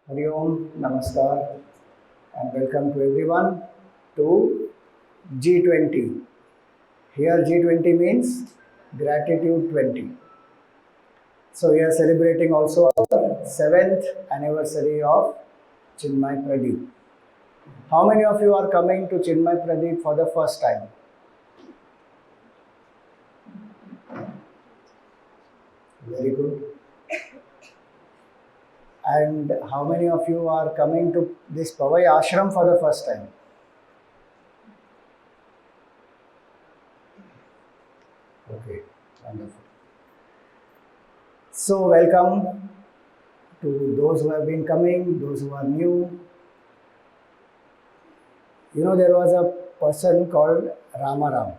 Hari Om, Namaskar, and welcome to everyone to G20. Here G20 means Gratitude 20. So we are celebrating also our 7th anniversary of Chinmaya Pradeep. How many of you are coming to Chinmaya Pradeep for the first time? Very good. And how many of you are coming to this Pavai ashram for the first time? Okay, wonderful. So, welcome to those who have been coming, those who are new. There was a person called Ramarao,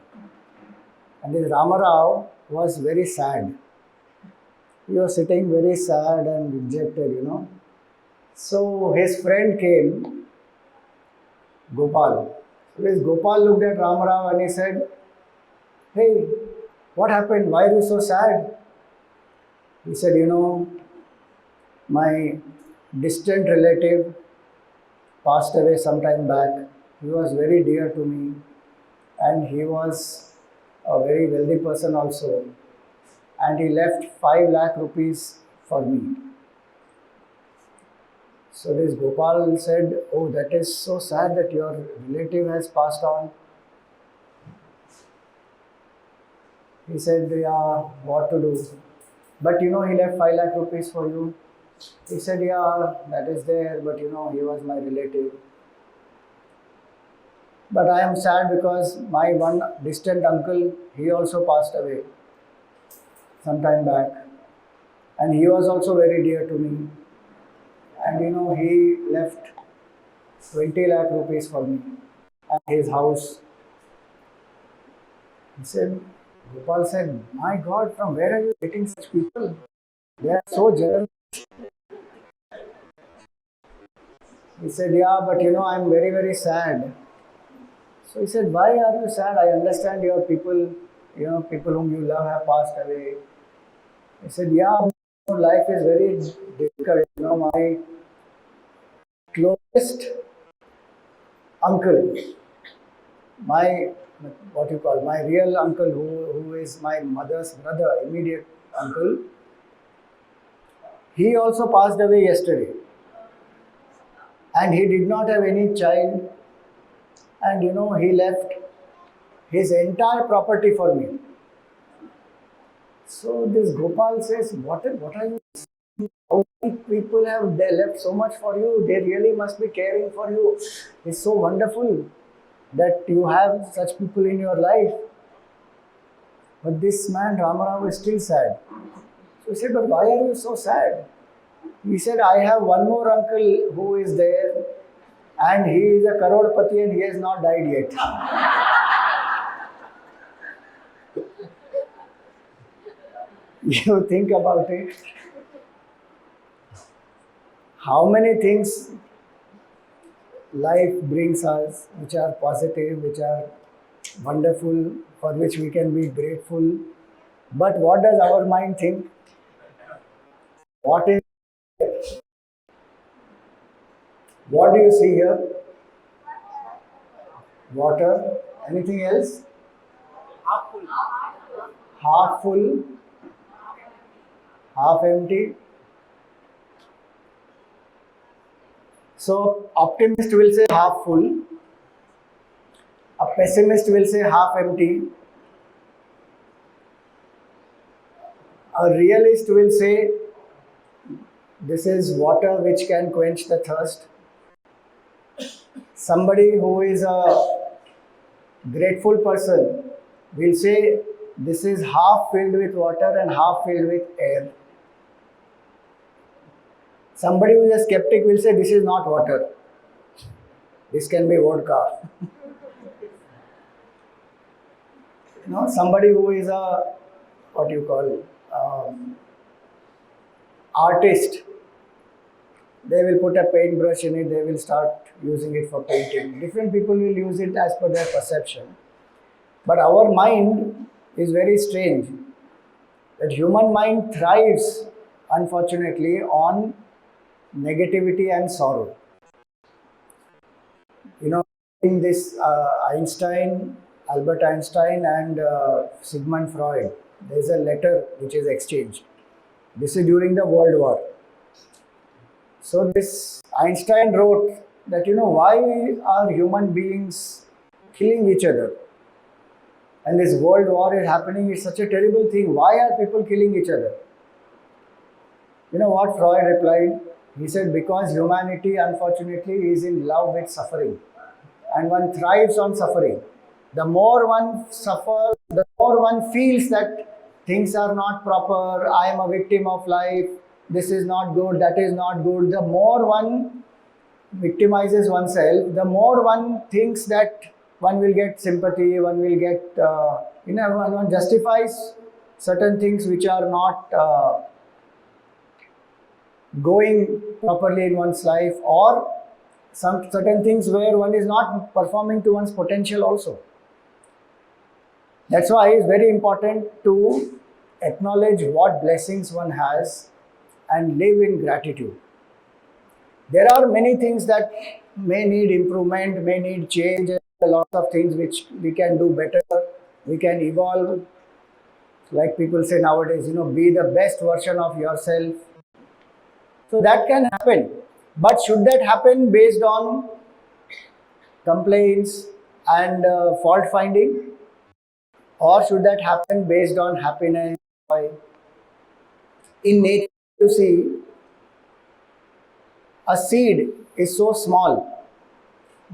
and this Ramarao was very sad. He was sitting very sad and dejected. So, his friend came, Gopal. So, this Gopal looked at Ramarao and he said, "Hey, what happened? Why are you so sad?" He said, my distant relative passed away some time back. He was very dear to me and he was a very wealthy person also. And he left 5 lakh rupees for me. So this Gopal said, "Oh, that is so sad that your relative has passed on." He said, "Yeah, what to do? But he left 5 lakh rupees for you." He said, "Yeah, that is there, but he was my relative. But I am sad because my one distant uncle, he also passed away some time back. And he was also very dear to me. And he left 20 lakh rupees for me and his house." He said, Gopal said, "My God, from where are you getting such people? They are so generous." He said, "Yeah, but I am very, very sad." So he said, "Why are you sad? I understand your people, people whom you love have passed away." He said, "Yeah, life is very difficult. My closest uncle, my my real uncle who is my mother's brother, immediate uncle, he also passed away yesterday. And he did not have any child. And he left his entire property for me." So this Gopal says, what are you saying? How many people have they left so much for you? They really must be caring for you. It's so wonderful that you have such people in your life. But this man, Ramarao, is still sad. So he said, "But why are you so sad?" He said, "I have one more uncle who is there and he is a Karodpati and he has not died yet." You think about it. How many things life brings us which are positive, which are wonderful, for which we can be grateful. But what does our mind think? What is What do you see here? Water. Anything else? Half full, half empty. So optimist will say half full. A pessimist will say half empty. A realist will say this is water which can quench the thirst. Somebody who is a grateful person will say this is half filled with water and half filled with air. Somebody who is a skeptic will say this is not water. This can be vodka. Somebody who is a artist, they will put a paintbrush in it, they will start using it for painting. Different people will use it as per their perception. But our mind is very strange. That human mind thrives, unfortunately, on negativity and sorrow. You know, in this Albert Einstein and Sigmund Freud, there's a letter which is exchanged. This is during the World War. So this Einstein wrote that, why are human beings killing each other? And this world war is happening, it's such a terrible thing. Why are people killing each other? You know what Freud replied? He said, because humanity unfortunately is in love with suffering. And one thrives on suffering. The more one suffers, the more one feels that things are not proper, I am a victim of life, this is not good, that is not good. The more one victimizes oneself, the more one thinks that one will get sympathy, one will get, one justifies certain things which are not going properly in one's life, or some certain things where one is not performing to one's potential also. That's why it's very important to acknowledge what blessings one has and live in gratitude. There are many things that may need improvement, may need change, a lot of things which we can do better, we can evolve. Like people say nowadays, be the best version of yourself. So that can happen. But should that happen based on complaints and fault finding? Or should that happen based on happiness, joy? In nature, you see, a seed is so small,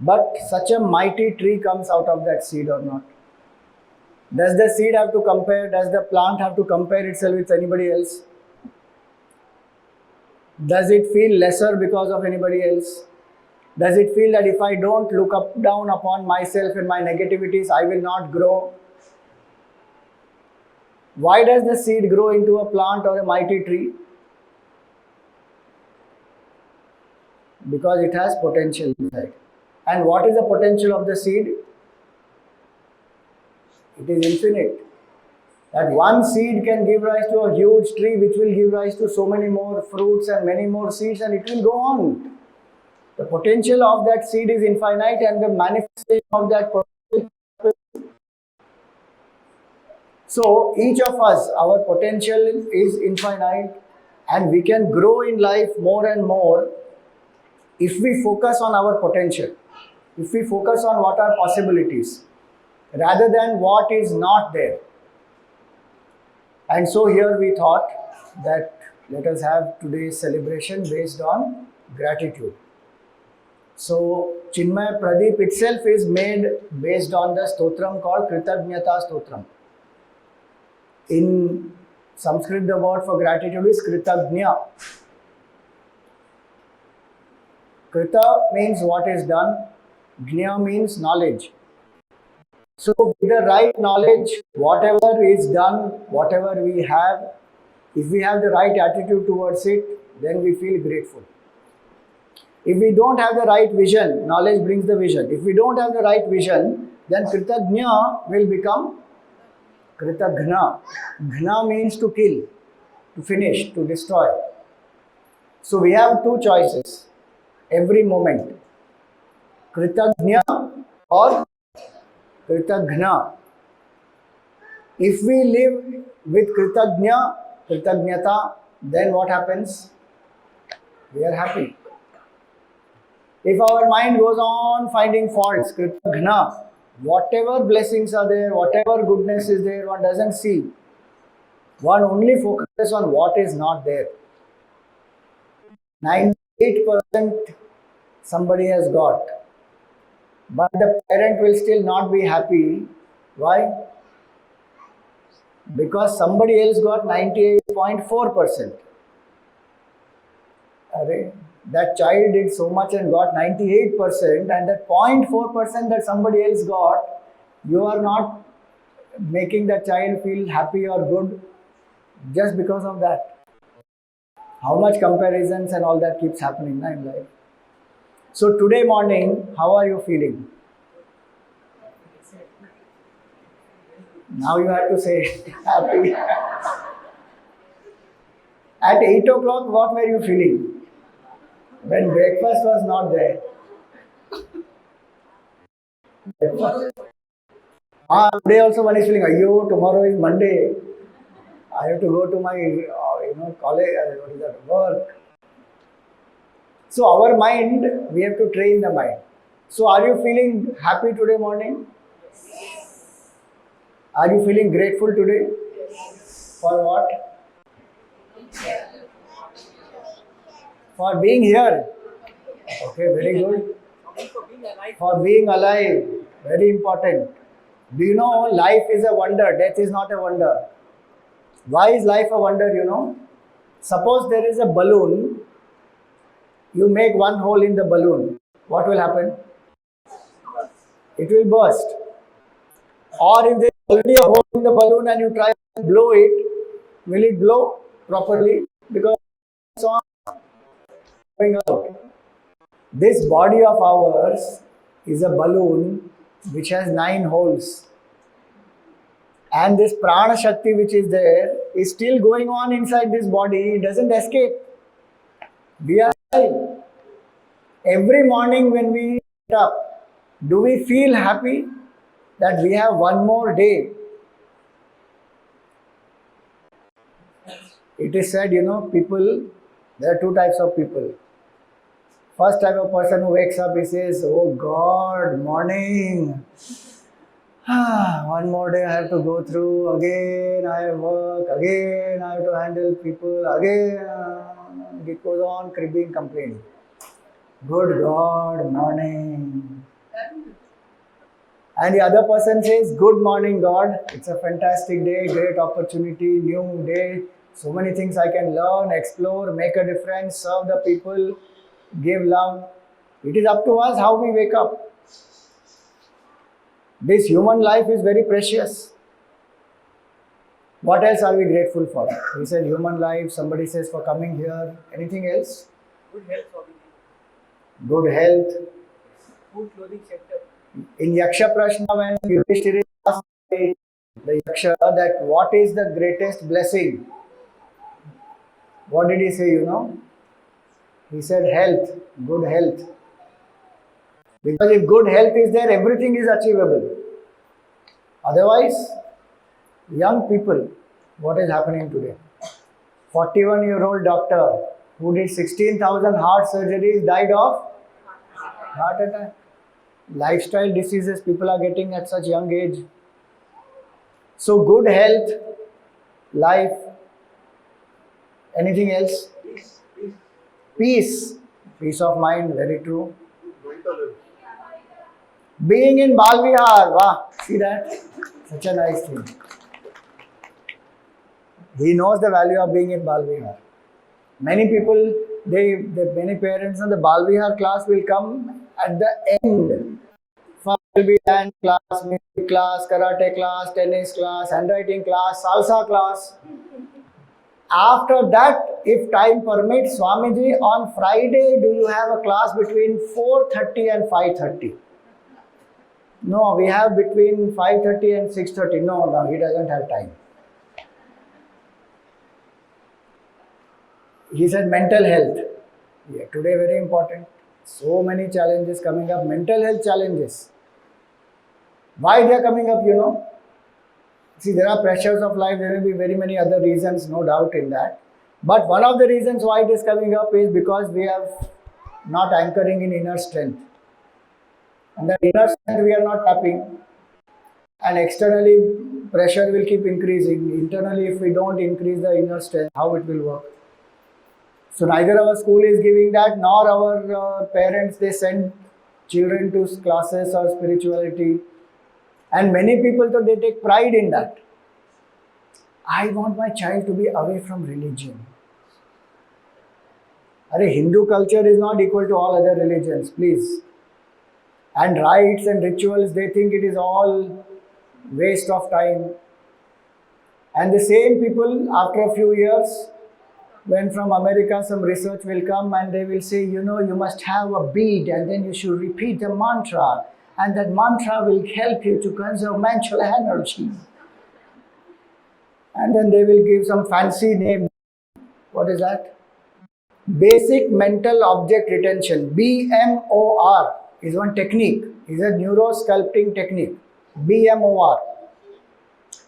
but such a mighty tree comes out of that seed or not? Does the seed have to compare? Does the plant have to compare itself with anybody else? Does it feel lesser because of anybody else? Does it feel that if I don't look down upon myself and my negativities, I will not grow? Why does the seed grow into a plant or a mighty tree? Because it has potential inside. And what is the potential of the seed? It is infinite. That one seed can give rise to a huge tree which will give rise to so many more fruits and many more seeds, and it will go on. The potential of that seed is infinite, and the manifestation of that potential. So each of us, our potential is infinite, and we can grow in life more and more if we focus on our potential, if we focus on what are possibilities rather than what is not there. And so here we thought that let us have today's celebration based on gratitude. So Chinmaya Pradeep itself is made based on the stotram called Kritagnyata Stotram. In Sanskrit, the word for gratitude is Kritagnya. Krita means what is done, Gnya means knowledge. So with the right knowledge, whatever is done, whatever we have, if we have the right attitude towards it, then we feel grateful. If we don't have the right vision, knowledge brings the vision. If we don't have the right vision, then Kritagnya will become Kritagna. Gna means to kill, to finish, to destroy. So we have two choices every moment. Kritagnya or Kritagna. If we live with Kritagnyata, then what happens? We are happy. If our mind goes on finding faults, Kritagna, whatever blessings are there, whatever goodness is there, one doesn't see. One only focuses on what is not there. 98% somebody has got. But the parent will still not be happy. Why? Because somebody else got 98.4%. That child did so much and got 98%, and that 0.4% that somebody else got, you are not making that child feel happy or good just because of that. How much comparisons and all that keeps happening in life. So today morning, how are you feeling? Now you have to say happy. At 8 o'clock, what were you feeling? When breakfast was not there. Today also one is feeling, Ayyo, tomorrow is Monday. I have to go to my, college, what is that, work. So our mind, we have to train the mind. So are you feeling happy today morning? Are you feeling grateful today? For what? For being here. Okay, very good. For being alive. Very important. Do you know life is a wonder, death is not a wonder. Why is life a wonder, Suppose there is a balloon, you make one hole in the balloon. What will happen? It will burst. Or if there is already a hole in the balloon and you try to blow it, will it blow properly? Because it's on going out. This body of ours is a balloon which has 9 holes. And this prana shakti which is there is still going on inside this body, it doesn't escape. We are alive. Every morning when we get up, do we feel happy that we have one more day? It is said, people, there are 2 types of people. First type of person who wakes up, he says, oh God, morning. One more day I have to go through, again I have work, again I have to handle people, again it goes on cribbing, complaining. Good God, morning. And the other person says, good morning God, it's a fantastic day, great opportunity, new day, so many things I can learn, explore, make a difference, serve the people, give love. It is up to us how we wake up. This human life is very precious. What else are we grateful for? We said human life, somebody says for coming here. Anything else? Good health. Good health. Food, clothing, shelter. In Yaksha Prashna, when Yudhishthira asked the Yaksha that what is the greatest blessing? What did he say, He said health, good health. Because if good health is there, everything is achievable. Otherwise, young people, what is happening today? 41-year-old doctor who did 16,000 heart surgeries died of heart attack. Lifestyle diseases people are getting at such young age. So good health, life, anything else? Peace. Peace of mind, very true. Being in Balvihar, wow, see that? Such a nice thing. He knows the value of being in Balvihar. Many people, many parents in the Balvihar class will come at the end. First will be dance class, music class, karate class, tennis class, handwriting class, salsa class. After that, if time permits, Swamiji, on Friday, do you have a class between 4:30 and 5:30? No, we have between 5:30 and 6:30. No, he doesn't have time. He said mental health. Yeah, today very important. So many challenges coming up. Mental health challenges. Why they are coming up, See, there are pressures of life. There may be very many other reasons, no doubt in that. But one of the reasons why it is coming up is because we are not anchoring in inner strength. And the inner strength we are not tapping. And externally, pressure will keep increasing. Internally, if we don't increase the inner strength, how it will work? So neither our school is giving that, nor our parents, they send children to classes or spirituality. And many people, though, they take pride in that. I want my child to be away from religion. Hindu culture is not equal to all other religions, please. And rites and rituals, they think it is all waste of time. And the same people, after a few years, when from America some research will come and they will say, you must have a bead and then you should repeat the mantra. And that mantra will help you to conserve mental energy. And then they will give some fancy name. What is that? Basic mental object retention, BMOR, is one technique, is a neurosculpting technique. BMOR.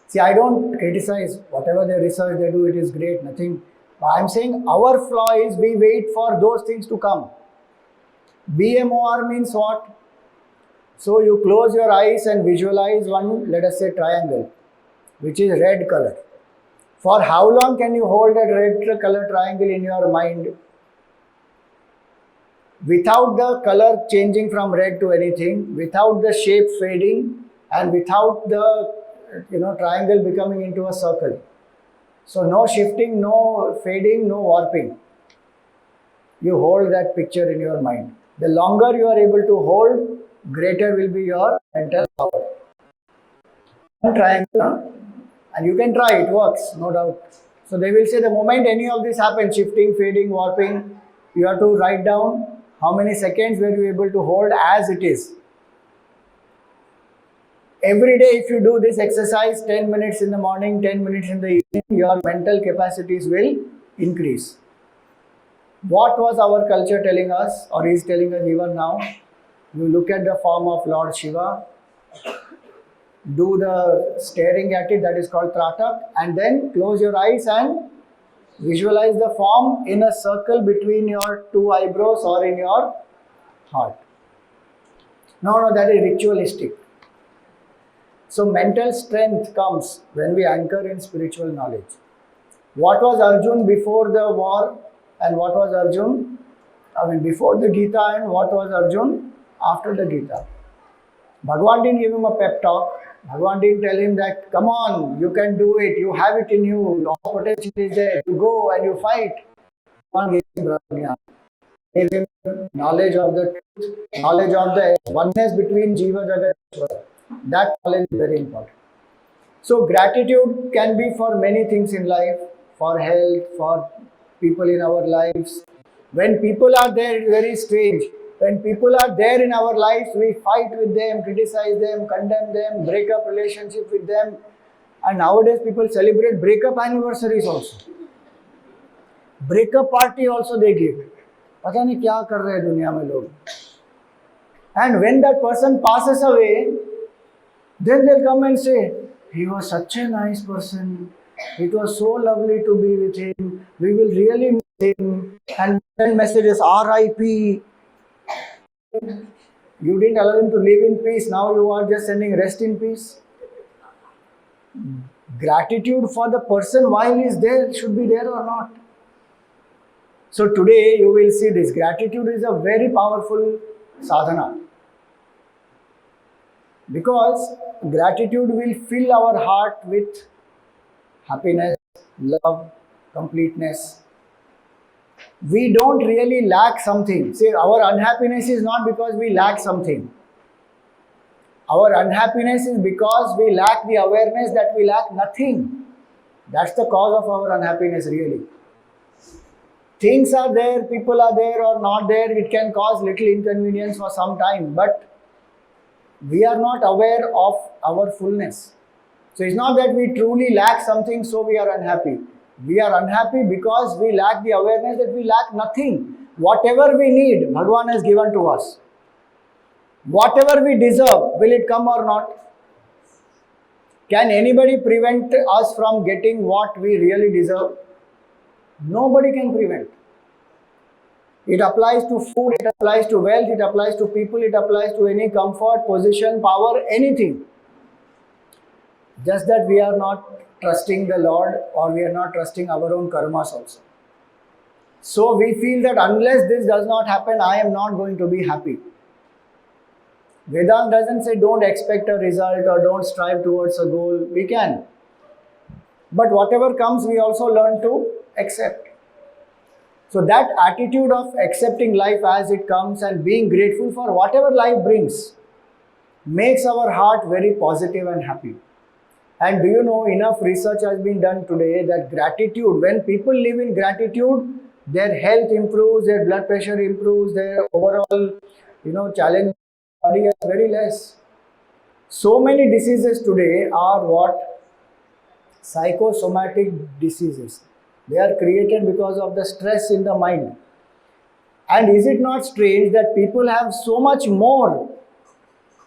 See, I don't criticize whatever the research they do, it is great, nothing. I'm saying our flaw is we wait for those things to come. BMOR means what? So you close your eyes and visualize one, let us say, triangle, which is red color. For how long can you hold that red color triangle in your mind without the color changing from red to anything, without the shape fading, and without the triangle becoming into a circle? So no shifting, no fading, no warping. You hold that picture in your mind. The longer you are able to hold, greater will be your mental power. One triangle, and you can try, it works, no doubt. So they will say the moment any of this happens, shifting, fading, warping, you have to write down how many seconds were you able to hold as it is. Every day, if you do this exercise 10 minutes in the morning, 10 minutes in the evening, your mental capacities will increase. What was our culture telling us, or is telling us even now? You look at the form of Lord Shiva, do the staring at it, that is called tratak, and then close your eyes and visualize the form in a circle between your two eyebrows or in your heart. No, that is ritualistic. So mental strength comes when we anchor in spiritual knowledge. What was Arjun before the war and what was Arjun, before the Gita, and what was Arjun after the Gita? Bhagavan didn't give him a pep talk. Bhagavan didn't tell him that, come on, you can do it, you have it in you, your potential is there, you go and you fight. Bhagavan gave him Brahmya. Gave him knowledge of the truth, knowledge of the oneness between Jiva Jagat and Ishvara. That knowledge is very important. So gratitude can be for many things in life, for health, for people in our lives. When people are there, it's very strange. When people are there in our lives, we fight with them, criticize them, condemn them, break up relationship with them. And nowadays people celebrate breakup anniversaries also. Breakup party also they give. पता नहीं क्या कर रहे हैं दुनिया में लोग. And when that person passes away, then they'll come and say, he was such a nice person. It was so lovely to be with him. We will really miss him. And then messages, RIP. You didn't allow him to live in peace. Now you are just sending rest in peace. Gratitude for the person while he is there should be there or not. So today you will see this. Gratitude is a very powerful sadhana. Because gratitude will fill our heart with happiness, love, completeness. We don't really lack something. See, our unhappiness is not because we lack something. Our unhappiness is because we lack the awareness that we lack nothing. That's the cause of our unhappiness, really. Things are there, people are there or not there, it can cause little inconvenience for some time, but we are not aware of our fullness. So it's not that we truly lack something, so we are unhappy. We are unhappy because we lack the awareness that we lack nothing. Whatever we need, Bhagavan has given to us. Whatever we deserve, will it come or not? Can anybody prevent us from getting what we really deserve? Nobody can prevent. It applies to food, it applies to wealth, it applies to people, it applies to any comfort, position, power, anything. Just that we are not trusting the Lord, or we are not trusting our own karmas also. So we feel that unless this does not happen, I am not going to be happy. Vedanta doesn't say don't expect a result or don't strive towards a goal. We can. But whatever comes, we also learn to accept. So that attitude of accepting life as it comes and being grateful for whatever life brings makes our heart very positive and happy. And do you know, enough research has been done today that gratitude, when people live in gratitude, their health improves, their blood pressure improves, their overall, challenge body is very less. So many diseases today are what? Psychosomatic diseases. They are created because of the stress in the mind. And is it not strange that people have so much more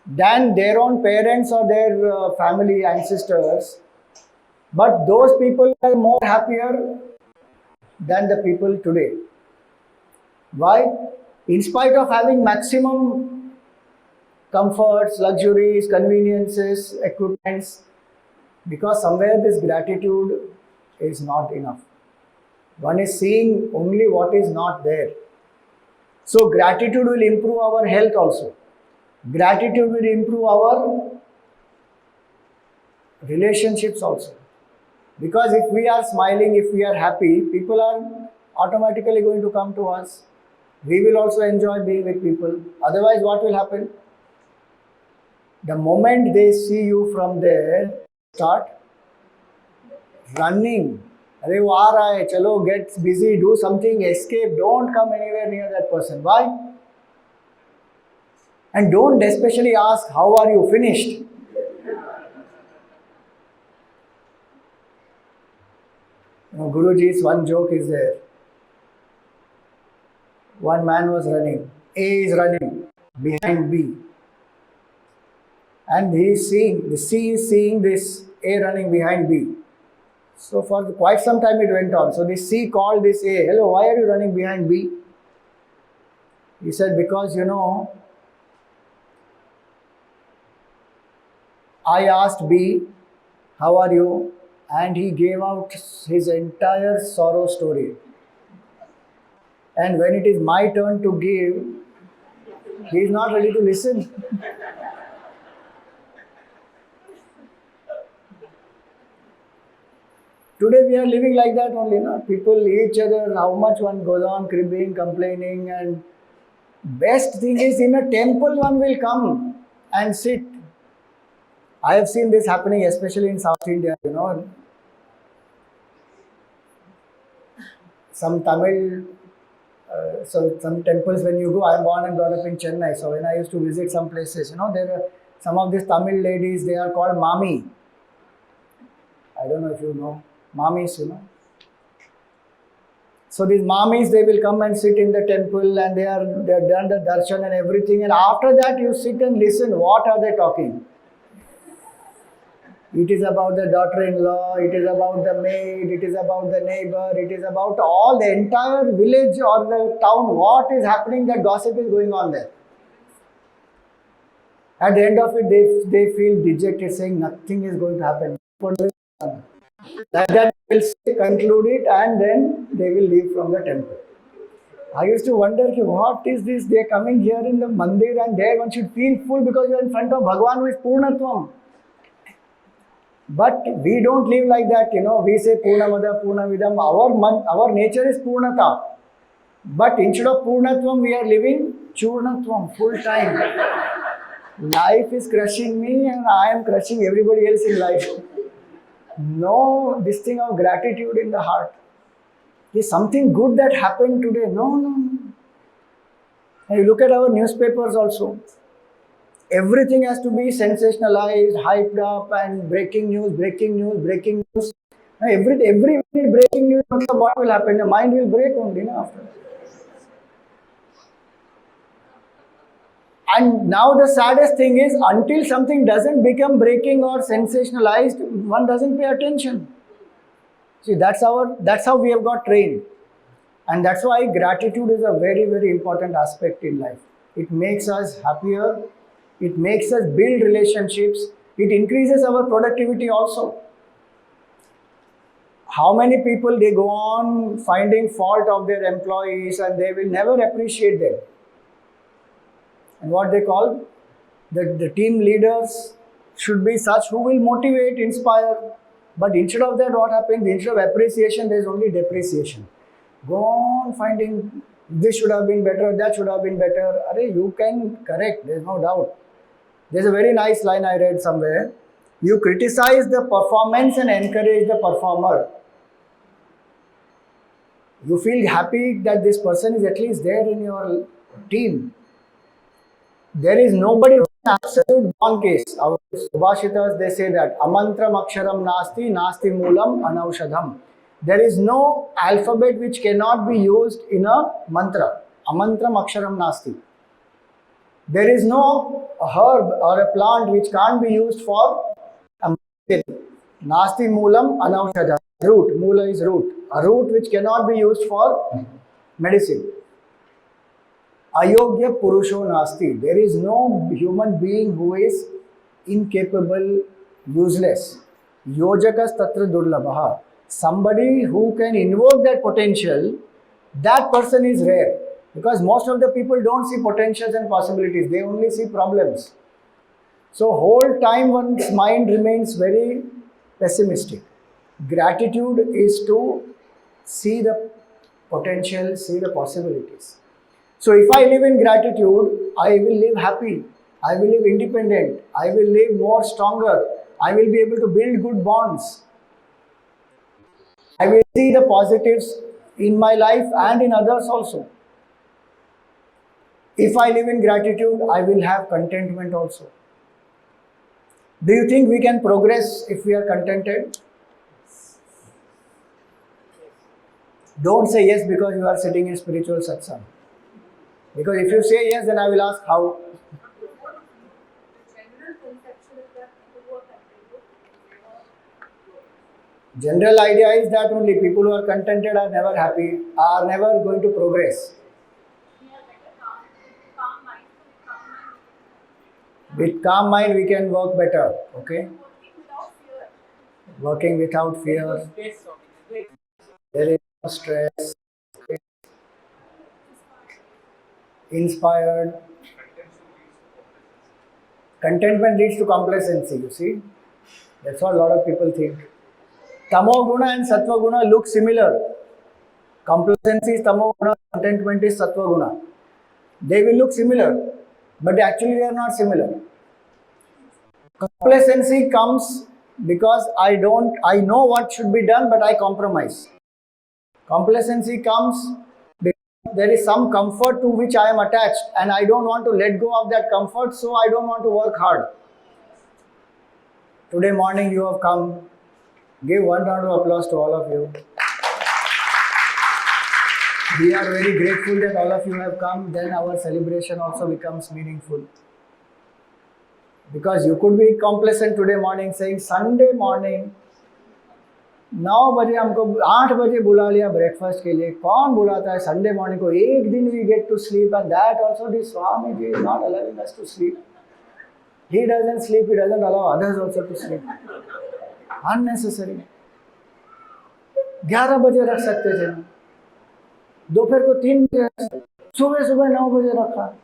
than their own parents or their family ancestors, but those people are more happier than the people today? Why? In spite of having maximum comforts, luxuries, conveniences, equipments, because somewhere this gratitude is not enough. One is seeing only what is not there. So, gratitude will improve our health also. Gratitude will improve our relationships also. Because if we are smiling, if we are happy, people are automatically going to come to us. We will also enjoy being with people. Otherwise, what will happen? The moment they see you from there, start running. अरे वो आ रहा है, चलो get busy, do something, escape, don't come anywhere near that person. Why? And don't especially ask, how are you finished? Guruji's one joke is there. One man was running. A is running behind B. And he is seeing, the C is seeing this A running behind B. So for quite some time it went on. So the C called this A, hello, why are you running behind B? He said, because I asked B, how are you? And he gave out his entire sorrow story. And when it is my turn to give, he is not ready to listen. Today we are living like that only, no? People each other, how much one goes on cribbing, complaining, and best thing is in a temple one will come and sit. I have seen this happening especially in South India, Some Tamil, so some temples when you go, I am born and brought up in Chennai, so when I used to visit some places, there are some of these Tamil ladies, they are called Mami. I don't know if you know. Mamis, So these mamis, they will come and sit in the temple and they are done the darshan and everything. And after that, you sit and listen. What are they talking? It is about the daughter-in-law. It is about the maid. It is about the neighbor. It is about all the entire village or the town. What is happening? That gossip is going on there. At the end of it, they feel dejected, saying nothing is going to happen. That will conclude it and then they will leave from the temple. I used to wonder, what is this? They are coming here in the mandir and there one should feel full because you are in front of Bhagwan who is Purnatvam. But we don't live like that, We say Purnamada, Purnavidam. Our nature is Purnata. But instead of Purnatvam, we are living Churnatvam full time. Life is crushing me and I am crushing everybody else in life. No, this thing of gratitude in the heart. Is something good that happened today? No. And you look at our newspapers also. Everything has to be sensationalized, hyped up, and breaking news. Every minute breaking news, what will happen? The mind will break only after. And now the saddest thing is, until something doesn't become breaking or sensationalized, one doesn't pay attention. See, that's how we have got trained. And that's why gratitude is a very, very important aspect in life. It makes us happier. It makes us build relationships. It increases our productivity also. How many people, they go on finding fault of their employees and they will never appreciate them. And what they call the team leaders should be such who will motivate, inspire. But instead of that, what happens? Instead of appreciation, there is only depreciation. Go on finding this should have been better, that should have been better. You can correct, there is no doubt. There is a very nice line I read somewhere. You criticize the performance and encourage the performer. You feel happy that this person is at least there in your team. There is nobody who is absolute born case. Our Subhashitas, they say that amantram aksharam nasti moolam anaushadham. There is no alphabet which cannot be used in a mantra. amantram aksharam nasti. There is no herb or a plant which can't be used for a medicine. Nasti moolam anaushadha. Root. Moola is root. A root which cannot be used for medicine. Ayogya purusho nasti. There is no human being who is incapable, useless. Yojakas tatra durlabha. Somebody who can invoke that potential, that person is rare. Because most of the people don't see potentials and possibilities, they only see problems. So, whole time one's mind remains very pessimistic. Gratitude is to see the potential, see the possibilities. So, if I live in gratitude, I will live happy, I will live independent, I will live more stronger, I will be able to build good bonds. I will see the positives in my life and in others also. If I live in gratitude, I will have contentment also. Do you think we can progress if we are contented? Don't say yes because you are sitting in spiritual satsang. Because if you say yes, then I will ask how. General idea is that only people who are contented are never happy, are never going to progress. With calm mind, we can work better. Okay? Working without fear. There is no stress. Inspired. Contentment leads to complacency, you see. That's what a lot of people think. Tamo guna and sattva guna look similar. Complacency is tamo guna, contentment is sattva guna. They will look similar, but actually they are not similar. Complacency comes because I know what should be done, but I compromise. Complacency comes because there is some comfort to which I am attached and I don't want to let go of that comfort, so I don't want to work hard. Today morning you have come. Give one round of applause to all of you. We are very grateful that all of you have come. Then our celebration also becomes meaningful. Because you could be complacent today morning saying Sunday morning 9 बजे हमको 8 बजे बुला लिया breakfast के लिए. कौन बुलाता है संडे मॉर्निंग को? एक दिन we get to sleep and that also the Swami ji is not allowing us to sleep. He doesn't sleep, he doesn't allow others also to sleep. Unnecessary. 11 बजे रख सकते थे, दोपहर को 3 बजे, सुबह 9 बजे रखा.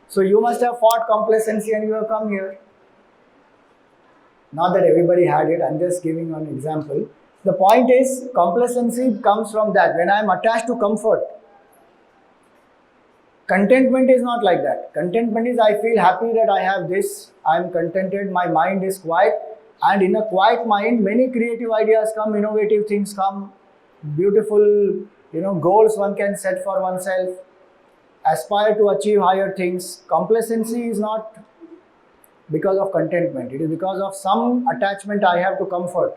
So you must have fought complacency and you have come here. Not that everybody had it, I'm just giving one example. The point is, complacency comes from that. When I am attached to comfort, contentment is not like that. Contentment is I feel happy that I have this, I am contented, my mind is quiet, and in a quiet mind, many creative ideas come, innovative things come, beautiful, goals one can set for oneself, aspire to achieve higher things. Complacency is not because of contentment. It is because of some attachment I have to comfort.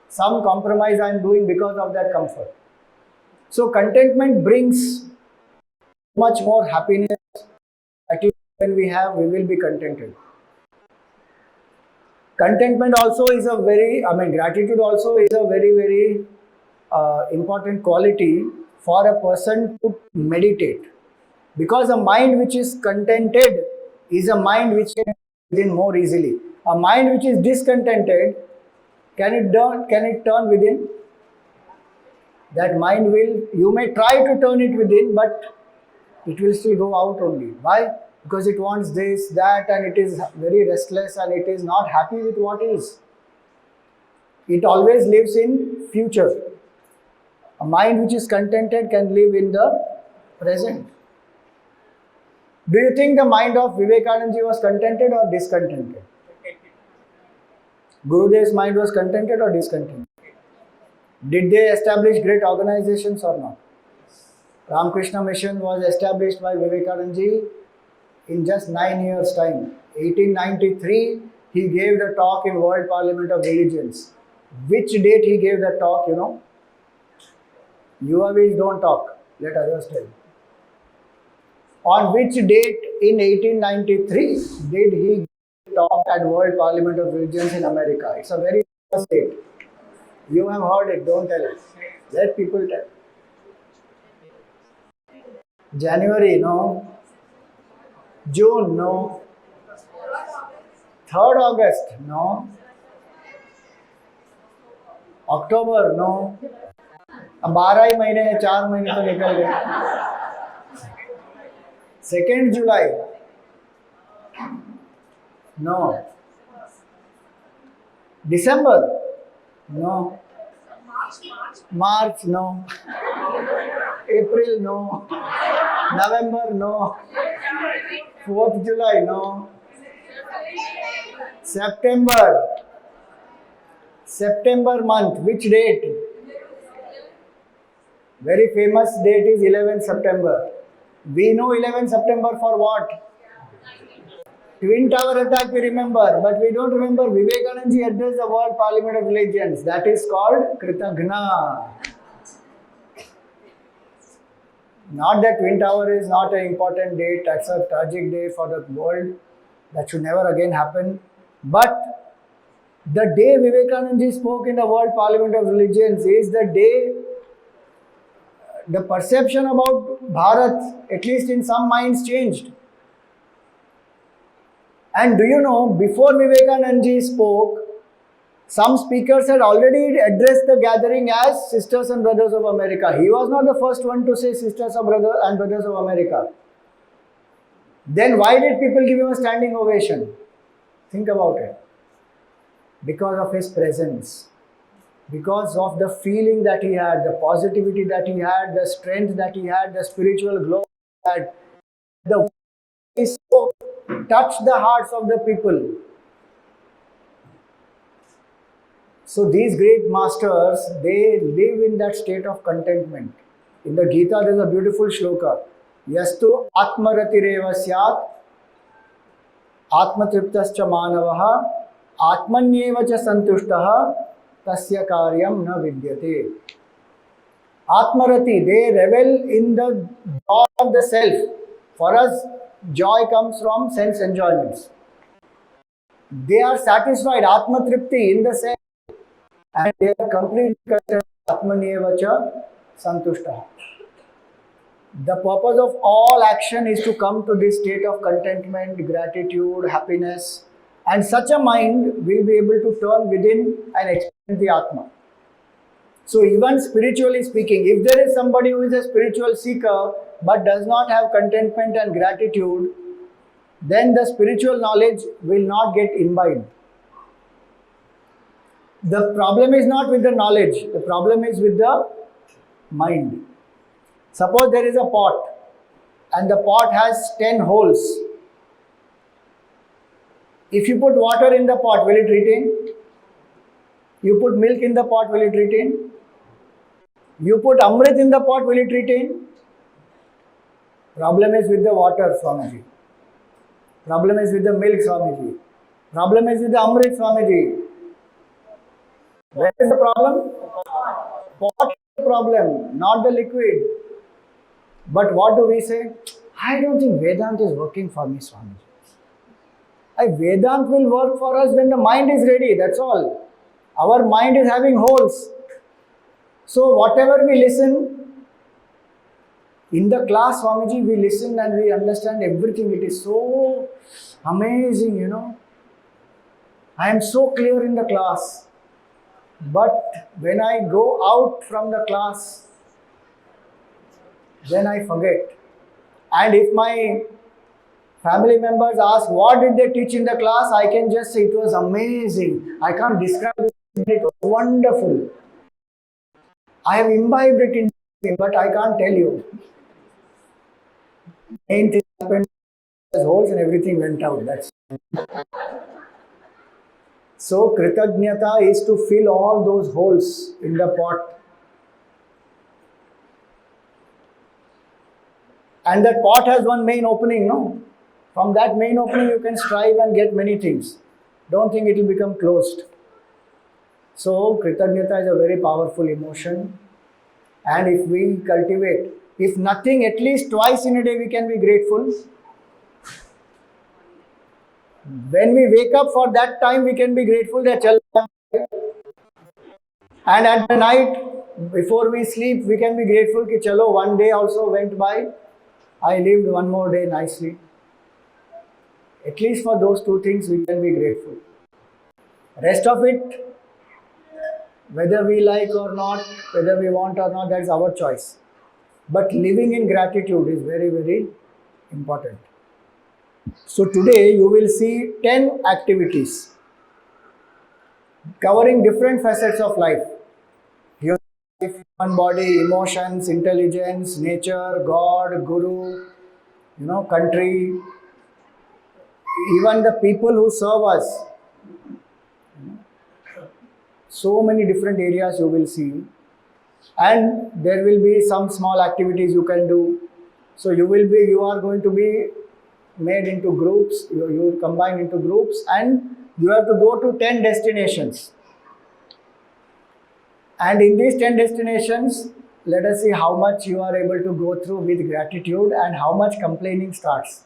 Some compromise I am doing because of that comfort. So contentment brings much more happiness. At least when we will be contented. Contentment also is gratitude also is a very, very important quality for a person to meditate. Because a mind which is contented is a mind which can within more easily. A mind which is discontented, can it turn within? That mind you may try to turn it within, but it will still go out only. Why? Because it wants this, that, and it is very restless and it is not happy with what is. It always lives in future. A mind which is contented can live in the present. Do you think the mind of Vivekananda ji was contented or discontented? Gurudev's mind was contented or discontented? Did they establish great organizations or not? Ramakrishna Mission was established by Vivekananda ji in just 9 years' time. 1893, he gave the talk in World Parliament of Religions. Which date he gave the talk, You always don't talk, let others tell. On which date in 1893 did he talk at World Parliament of Religions in America? It's a very famous date. You have heard it, don't tell it. Let people tell. January, no. June, no. 3rd August, no. October, no. अब 12 ही महीने हैं, 4 महीने तो निकल गए. 2nd July, no. December, no. March, no. April, no. November, no. 4th July, no. September month, which date? Very famous date is 11th September. We know 11th September for what? Twin Tower attack we remember, but we don't remember Vivekananda ji addressed the World Parliament of Religions. That is called Kritagna. Not that Twin Tower is not an important date, that's a tragic day for the world. That should never again happen. But the day Vivekananda ji spoke in the World Parliament of Religions is the day the perception about Bharat, at least in some minds, changed. And do you know, before Vivekananda ji spoke, some speakers had already addressed the gathering as Sisters and Brothers of America. He was not the first one to say Sisters and Brothers of America. Then why did people give him a standing ovation? Think about it. Because of his presence. Because of the feeling that he had, the positivity that he had, the strength that he had, the spiritual glow he had. The way he spoke touched the hearts of the people. So these great masters, they live in that state of contentment. In the Gita, there is a beautiful shloka. Yastu atmaratireva syat atmatriptascha manavaha atmanyevacha santushtaha tasya karyam na vidyate. Atmarati, they revel in the joy of the self. For us, joy comes from sense enjoyments. They are satisfied, atmatripti, in the self. And they are completely content, atmanyevacha santushtaha. The purpose of all action is to come to this state of contentment, gratitude, happiness. And such a mind will be able to turn within and experience the Atma. So even spiritually speaking, if there is somebody who is a spiritual seeker but does not have contentment and gratitude, then the spiritual knowledge will not get imbibed. The problem is not with the knowledge, the problem is with the mind. Suppose there is a pot and the pot has 10 holes. If you put water in the pot, will it retain? You put milk in the pot, will it retain? You put amrit in the pot, will it retain? Problem is with the water, Swamiji. Problem is with the milk, Swamiji. Problem is with the amrit, Swamiji. Where is the problem? Pot is the problem, not the liquid. But what do we say? I don't think Vedanta is working for me, Swamiji. Vedanta will work for us when the mind is ready, that's all. Our mind is having holes. So whatever we listen, in the class, Swamiji, we listen and we understand everything. It is so amazing, you know. I am so clear in the class. But when I go out from the class, then I forget. And if my family members ask, what did they teach in the class? I can just say it was amazing. I can't describe it. It was wonderful. I have imbibed it in me, but I can't tell you. Main thing happened, holes and everything went out. That's so Kritagnyata is to fill all those holes in the pot. And that pot has one main opening, no? From that main opening you can strive and get many things. Don't think it will become closed. So Kritagnyata is a very powerful emotion. And if we cultivate If nothing, at least twice in a day we can be grateful. When we wake up for that time, we can be grateful that chalo. And at the night, before we sleep, we can be grateful that chalo, one day also went by. I lived one more day nicely. At least for those two things, we can be grateful. Rest of it, whether we like or not, whether we want or not, that's our choice. But living in gratitude is very, very important. So today you will see 10 activities covering different facets of life. Human body, emotions, intelligence, nature, God, Guru, country, even the people who serve us. So many different areas you will see. And there will be some small activities you can do. So you are going to be made into groups, you will combine into groups, and you have to go to 10 destinations. And in these 10 destinations, let us see how much you are able to go through with gratitude and how much complaining starts.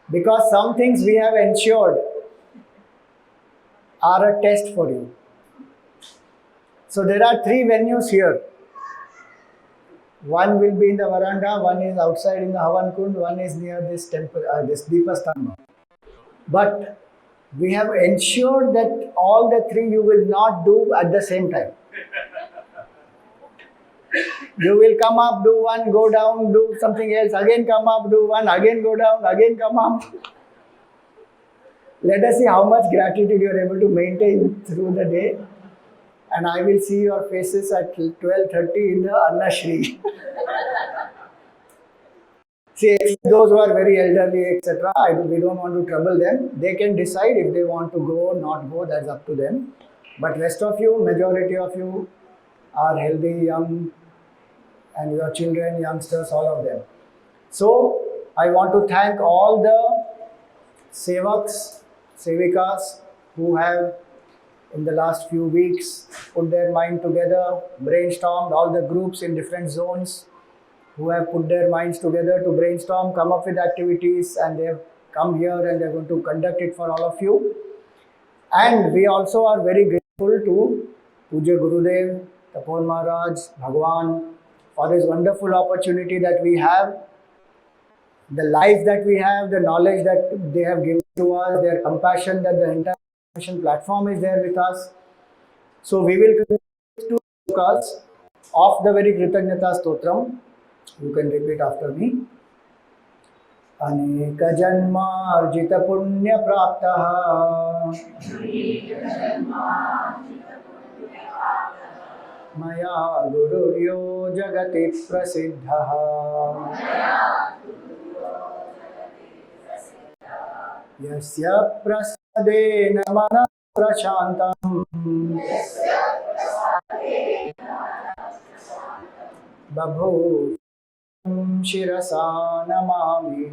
Because some things we have ensured are a test for you. So there are 3 venues here. One will be in the veranda, one is outside in the Havan Kund, one is near this temple, this Deepasthan. But we have ensured that all the 3 you will not do at the same time. You will come up, do one, go down, do something else, again come up, do one, again go down, again come up. Let us see how much gratitude you are able to maintain through the day. And I will see your faces at 12:30 in the Annashri. See, those who are very elderly, etc., we don't want to trouble them. They can decide if they want to go or not go, that's up to them. But rest of you, majority of you are healthy, young, and your children, youngsters, all of them. So, I want to thank all the sevaks, sevikas who have in the last few weeks put their mind together, brainstormed, all the groups in different zones who have put their minds together to brainstorm, come up with activities, and they have come here and they're going to conduct it for all of you. And we also are very grateful to Puja Gurudev, Tapon Maharaj, Bhagwan, for this wonderful opportunity that we have, the life that we have, the knowledge that they have given to us, their compassion that the entire platform is there with us. So we will continue to focus of the very Kritanyata Stotram. You can repeat after me. अनेक जन्मार्जित पुण्य प्राप्तः मया गुरुर्यो जगति प्रसिद्धः यस्य प्रसादेन मनः प्रशान्तम् बभूव शिरसा Namami.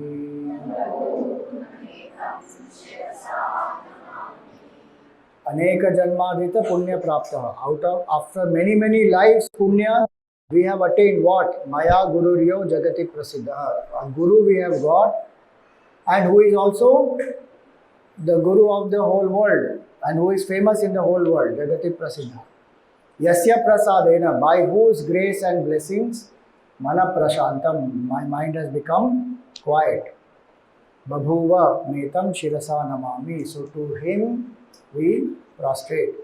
Aneka janmadhita punya prapta. After many lives punya, we have attained what? Maya Gururyo Jagati Prasiddha. A Guru we have got, and who is also the Guru of the whole world, and who is famous in the whole world, Jagati Prasiddha. Yasya prasadena, by whose grace and blessings, mana prashantam, my mind has become quiet. Babhuva metam shirasa namami. So to him we prostrate.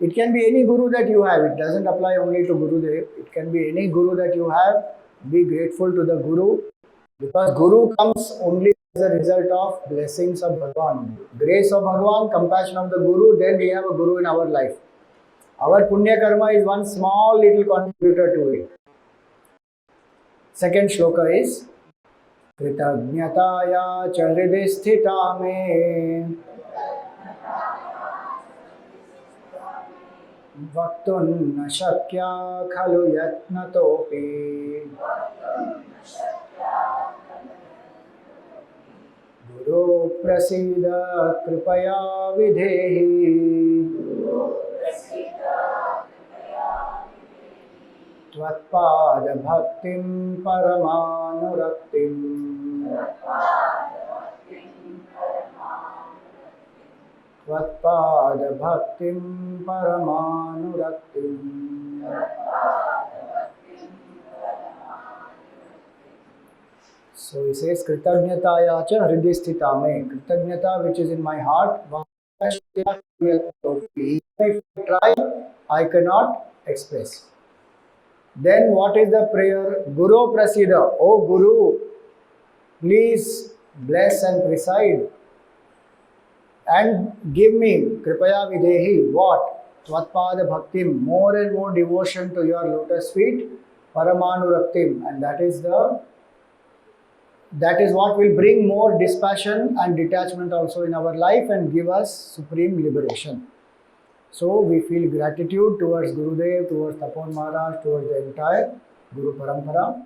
It can be any guru that you have. It doesn't apply only to Gurudev. It can be any guru that you have. Be grateful to the guru, because guru comes only as a result of blessings of Bhagwan, grace of Bhagwan, compassion of the guru. Then we have a guru in our life. Our punya karma is one small little contributor to it. Second shloka is Kritagnyataya cha hridhi sthita me vaktun na shakya khalu yatnatopi Guru prasida kripaya videhi त्वत्पादभक्तिं परमानुरक्तिं त्वत्पादभक्तिं परमानुरक्तिं. So he says, Kritagnyataya cha hridhi sthita me. Kritagnyata which is in my heart. If I try, I cannot express. Then what is the prayer? Guru Prasida. Oh Guru, please bless and preside and give me Kripaya Videhi. What? Tvatpada Bhaktim. More and more devotion to your lotus feet. Paramanuraptim. And that is what will bring more dispassion and detachment also in our life and give us supreme liberation. So we feel gratitude towards Gurudev, towards Tapon Maharaj, towards the entire Guru Parampara.